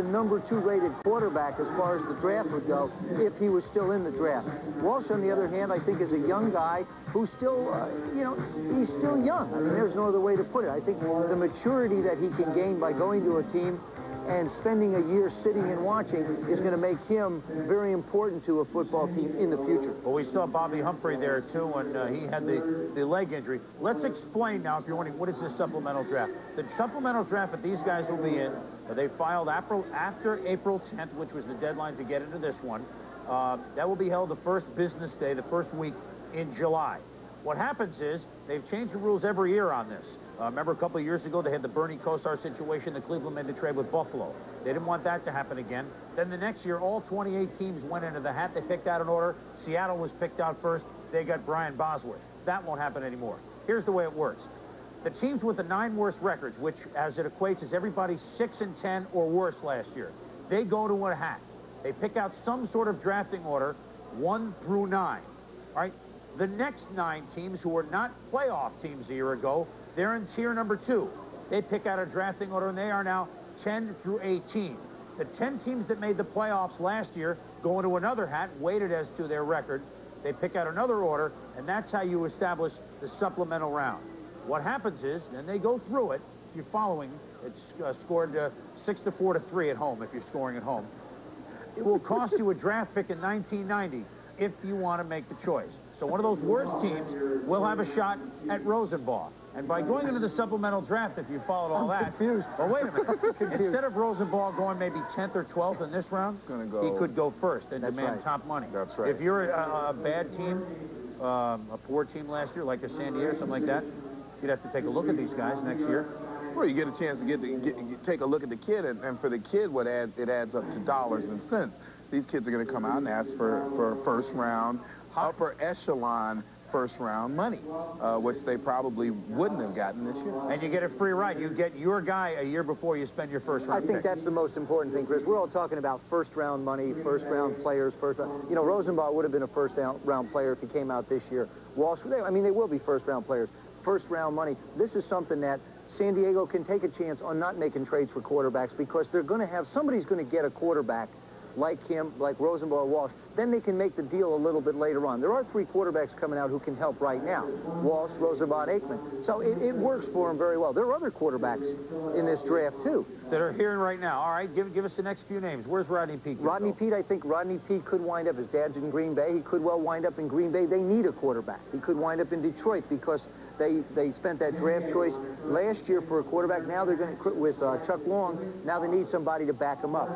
the #2 rated quarterback as far as the draft would go if he was still in the draft. Walsh, on the other hand, I think is a young guy who's still, he's still young. I mean, there's no other way to put it. I think the maturity that he can gain by going to a team and spending a year sitting and watching is going to make him very important to a football team in the future. Well, we saw Bobby Humphrey there, too, and he had the leg injury. Let's explain now, if you're wondering, what is this supplemental draft? The supplemental draft that these guys will be in, they filed after April 10th, which was the deadline to get into this one. That will be held the first business day, the first week in July. What happens is they've changed the rules every year on this. Remember a couple of years ago, they had the Bernie Kosar situation. The Cleveland made the trade with Buffalo. They didn't want that to happen again. Then the next year, all 28 teams went into the hat. They picked out an order. Seattle was picked out first. They got Brian Bosworth. That won't happen anymore. Here's the way it works. The teams with the 9 worst records, which, as it equates, is everybody 6-10 or worse last year, they go to a hat. They pick out some sort of drafting order, 1 through 9. All right? The next 9 teams who were not playoff teams a year ago, they're in tier #2. They pick out a drafting order, and they are now 10 through 18. The 10 teams that made the playoffs last year go into another hat, weighted as to their record. They pick out another order, and that's how you establish the supplemental round. What happens is, and they go through it, if you're following, it's scored 6-4 to 3 at home, if you're scoring at home. It will cost you a draft pick in 1990 if you want to make the choice. So one of those worst teams will have a shot at Rosenbaugh. And by going into the supplemental draft, if you followed all that... confused. Well, wait a minute. Instead of Rosenbaugh going maybe 10th or 12th in this round, he could go first and demand top money. That's right. If you're a bad team, a poor team last year, like a San Diego or something like that, you'd have to take a look at these guys next year. Well, you get a chance to take a look at the kid, and for the kid, it adds up to dollars and cents. These kids are going to come out and ask for first round, upper echelon first-round money, which they probably wouldn't have gotten this year. And you get a free ride. You get your guy a year before you spend your first-round I think that's the most important thing, Chris. We're all talking about first-round money, first-round players, first-round. You know, Rosenbaugh would have been a first-round player if he came out this year. Walsh, I mean, they will be first-round players. First-round money. This is something that San Diego can take a chance on not making trades for quarterbacks because they're going to have, somebody's going to get a quarterback like him, like Rosenbaugh or Walsh. Then they can make the deal a little bit later on. There are 3 quarterbacks coming out who can help right now. Walsh, Rosenbaugh, Aikman. So it works for them very well. There are other quarterbacks in this draft, too. That are here right now. All right, give us the next few names. Where's Rodney Peete? Rodney Peete, I think Rodney Peete could wind up, his dad's in Green Bay. He could well wind up in Green Bay. They need a quarterback. He could wind up in Detroit because they spent that draft choice last year for a quarterback. Now they're going to quit with Chuck Long. Now they need somebody to back him up.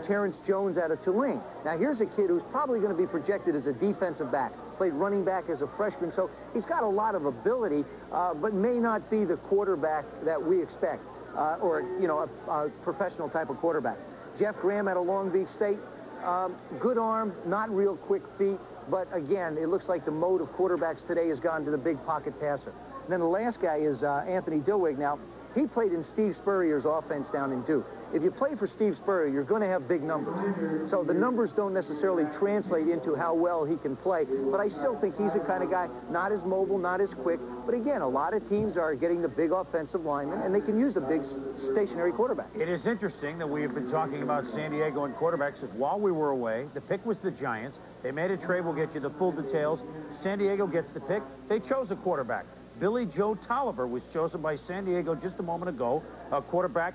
Terrence Jones out of Tulane. Now here's a kid who's probably going to be projected as a defensive back. Played running back as a freshman, so he's got a lot of ability, but may not be the quarterback that we expect, or, you know, a professional type of quarterback. Jeff Graham out of Long Beach State. Good arm, not real quick feet. But again, it looks like the mode of quarterbacks today has gone to the big pocket passer. And then the last guy is Anthony Dilweg. Now, he played in Steve Spurrier's offense down in Duke. If you play for Steve Spurrier, you're going to have big numbers. So the numbers don't necessarily translate into how well he can play. But I still think he's the kind of guy, not as mobile, not as quick. But again, a lot of teams are getting the big offensive linemen, and they can use the big stationary quarterback. It is interesting that we have been talking about San Diego and quarterbacks while we were away. The pick was the Giants. They made a trade. We'll get you the full details. San Diego gets the pick. They chose a quarterback. Billy Joe Tolliver was chosen by San Diego just a moment ago, a quarterback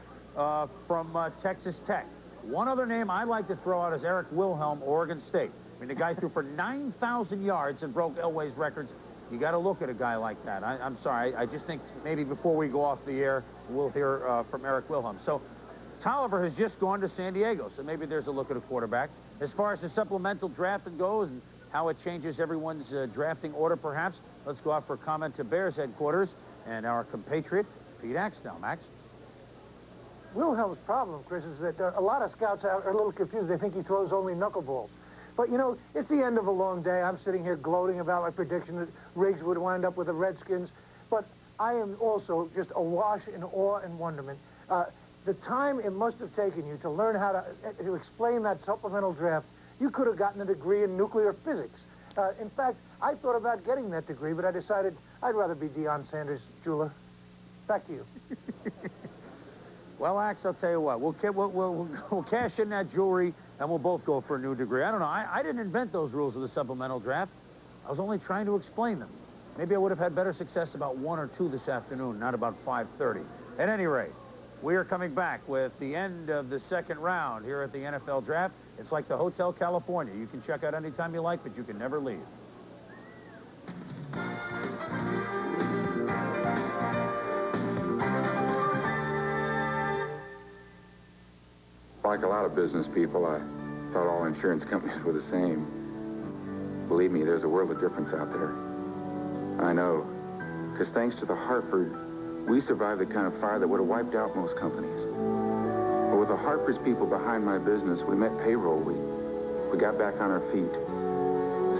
from Texas Tech. One other name I'd like to throw out is Eric Wilhelm, Oregon State. I mean, the guy threw for 9,000 yards and broke Elway's records. You got to look at a guy like that. I'm sorry. I just think maybe before we go off the air, we'll hear from Eric Wilhelm. So Tolliver has just gone to San Diego, so maybe there's a look at a quarterback. As far as the supplemental draft goes and how it changes everyone's drafting order, perhaps, let's go out for a comment to Bears headquarters and our compatriot, Pete Axtell. Max? Wilhelm's problem, Chris, is that a lot of scouts are a little confused. They think he throws only knuckleballs. But, you know, it's the end of a long day. I'm sitting here gloating about my prediction that Riggs would wind up with the Redskins. But I am also just awash in awe and wonderment. The time it must have taken you to learn how to explain that supplemental draft, you could have gotten a degree in nuclear physics. In fact, I thought about getting that degree, but I decided I'd rather be Deion Sanders, Jula. Back to you. Well, Axe, I'll tell you what. We'll cash in that jewelry, and we'll both go for a new degree. I don't know. I didn't invent those rules of the supplemental draft. I was only trying to explain them. Maybe I would have had better success about 1 or 2 this afternoon, not about 5:30. At any rate, we are coming back with the end of the second round here at the NFL Draft. It's like the Hotel California. You can check out anytime you like, but you can never leave. Like a lot of business people, I thought all insurance companies were the same. Believe me, there's a world of difference out there. I know, because thanks to the Hartford, we survived the kind of fire that would have wiped out most companies. But with the Hartford's people behind my business, we met payroll. We got back on our feet.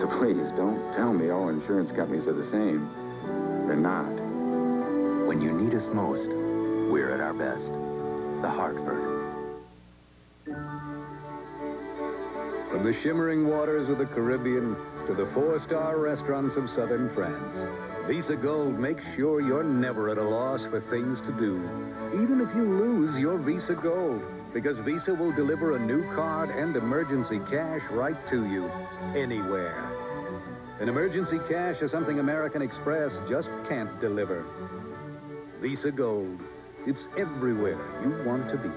So please, don't tell me all insurance companies are the same. They're not. When you need us most, we're at our best. The Hartford. From the shimmering waters of the Caribbean to the 4-star restaurants of southern France, Visa Gold makes sure you're never at a loss for things to do, even if you lose your Visa Gold, because Visa will deliver a new card and emergency cash right to you, anywhere. And emergency cash is something American Express just can't deliver. Visa Gold. It's everywhere you want to be.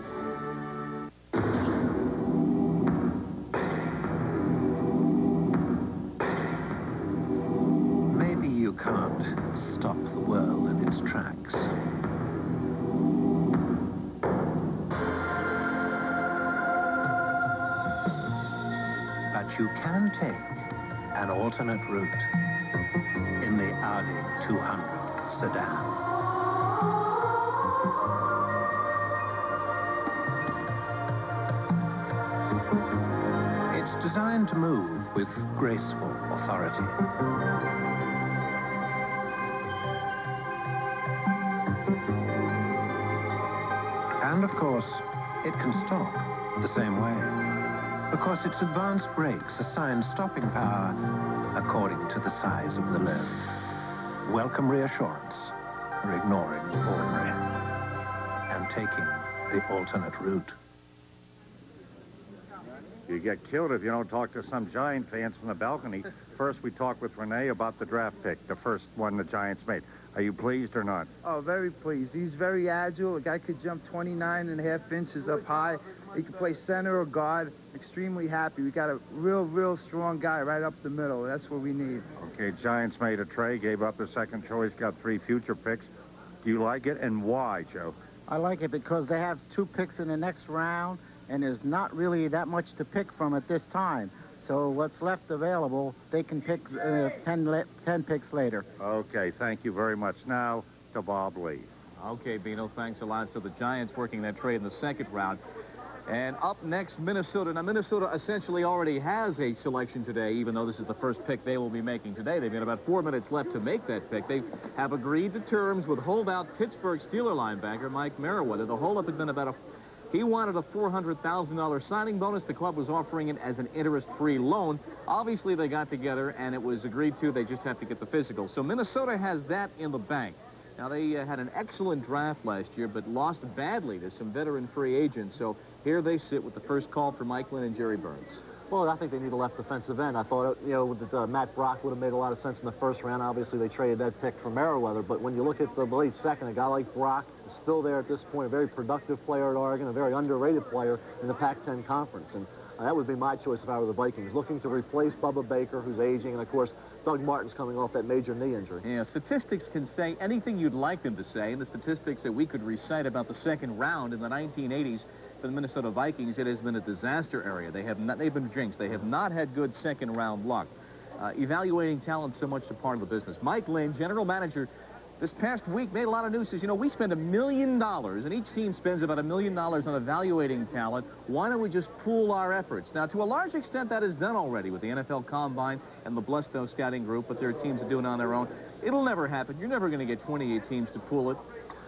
Can't stop the world in its tracks. But you can take an alternate route in the Audi 200 sedan. It's designed to move with graceful authority. And, of course, it can stop the same way, because its advanced brakes assign stopping power according to the size of the limb. Welcome reassurance for ignoring the ordinary and taking the alternate route. You get killed if you don't talk to some Giant fans from the balcony. First, we talked with Renee about the draft pick, the first one the Giants made. Are you pleased or not? Oh, very pleased. He's very agile. A guy could jump 29.5 inches up high. He could play center or guard. Extremely happy. We got a real strong guy right up the middle. That's what we need. Okay, Giants made a trade, gave up the second choice, got 3 future picks. Do you like it, and why, Joe? I like it because they have 2 picks in the next round, and there's not really that much to pick from at this time. So what's left available, they can pick 10 picks later. Okay, thank you very much. Now to Bob Lee. Okay, Bino, thanks a lot. So the Giants working that trade in the second round. And up next, Minnesota. Now, Minnesota essentially already has a selection today, even though this is the first pick they will be making today. They've got about 4 minutes left to make that pick. They have agreed to terms with holdout Pittsburgh Steeler linebacker Mike Merriweather. The holdup had been about he wanted a $400,000 signing bonus. The club was offering it as an interest-free loan. Obviously, they got together, and it was agreed to. They just have to get the physical. So Minnesota has that in the bank. Now, they had an excellent draft last year, but lost badly to some veteran free agents. So here they sit with the first call for Mike Lynn and Jerry Burns. Well, I think they need a left defensive end. I thought, that Matt Brock would have made a lot of sense in the first round. Obviously, they traded that pick for Merriweather. But when you look at the late second, a guy like Brock is still there at this point, a very productive player at Oregon, a very underrated player in the Pac-10 Conference. And that would be my choice if I were the Vikings, looking to replace Bubba Baker, who's aging, and, of course, Doug Martin's coming off that major knee injury. Yeah, statistics can say anything you'd like them to say, and the statistics that we could recite about the second round in the 1980s for the Minnesota Vikings, it has been a disaster area. They've been jinxed. They have not had good second-round luck. Evaluating talent so much a part of the business. Mike Lynn, general manager, this past week made a lot of news. Says, we spend $1 million, and each team spends about $1 million on evaluating talent. Why don't we just pool our efforts? Now, to a large extent, that is done already with the NFL Combine and the Blesto scouting group, but there are teams that do it on their own. It'll never happen. You're never going to get 28 teams to pool it.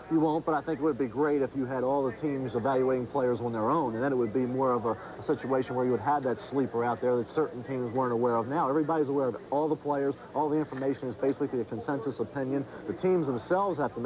You won't, but I think it would be great if you had all the teams evaluating players on their own, and then it would be more of a situation where you would have that sleeper out there that certain teams weren't aware of. Now, everybody's aware of all the players. All the information is basically a consensus opinion. The teams themselves have to make